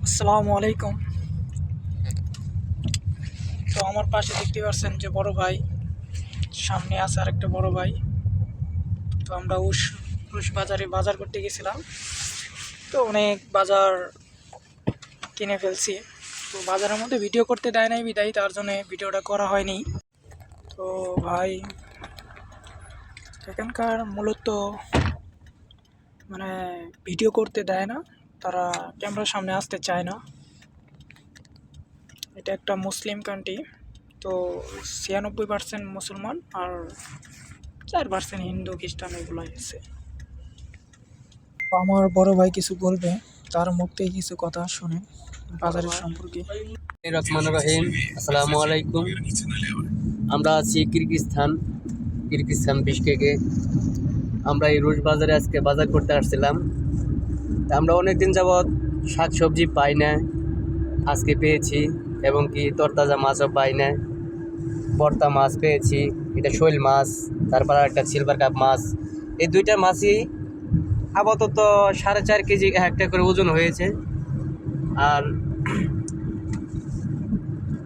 আসসালামু আলাইকুম। তো আমার পাশে দেখতে পাচ্ছেন যে বড় ভাই, সামনে আছে আরেকটা বড় ভাই। তো আমরা উস বাজারে বাজার করতে গেছিলাম। তো অনেক বাজার কিনে ফেলছি। তো বাজারের মধ্যে ভিডিও করতে দেয় নাই বিদায়, তার জন্য ভিডিওটা করা হয়নি। তো ভাই, এখানকার মূলত মানে ভিডিও করতে দেয় না, তারা ক্যামেরার সামনে আসতে চায় না। এটা একটা মুসলিম কান্ট্রি। তো 96% মুসলমান আর 4% হিন্দু খ্রিস্টান এগুলো আছে। আমার বড় ভাই কিছু বলবে, তার মুখ থেকে কিছু কথা শুনে বাজারের সম্পর্কে। রহমান রহিম, আসসালামু আলাইকুম। আমরা আছি কিরগিজস্তান বিশকেকে। আমরা এই রোজ বাজারে আজকে বাজার করতে আসছিলাম। তা আমরা অনেকদিন যাবৎ শাকসবজি পাই না, আজকে পেয়েছি। এবং কি তরতাজা মাছও পাই না। ভর্তা মাছ পেয়েছি, এটা শৈল মাছ, তারপর একটা সিলভার কাপ মাছ। এই দুইটা মাছই আপাতত 4.5 কেজি একটা করে ওজন হয়েছে। আর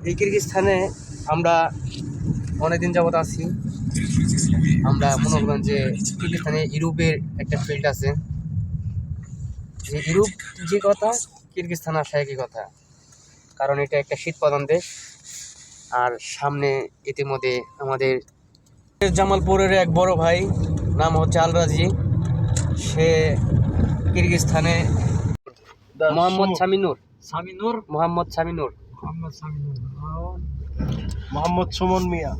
এই কিরগিজস্তানে আমরা অনেকদিন যাবত আছি। আমরা মনে করেন যে কিরগিজস্তানে ইউরোপের একটা ফিল্ড আছে, যে ইউরোপ যে কথা কিরগিজস্তান আসা একই কথা, কারণ এটা একটা শীত প্রধান দেশ। আর সামনে ইতিমধ্যে আমাদের জামালপুরের এক বড় ভাই, নাম হচ্ছে আলরাজি, সে কিরগিজস্তানে মোহাম্মদ সামিনুর মোহাম্মদ সামিনুর মোহাম্মদ সুমন মিয়া।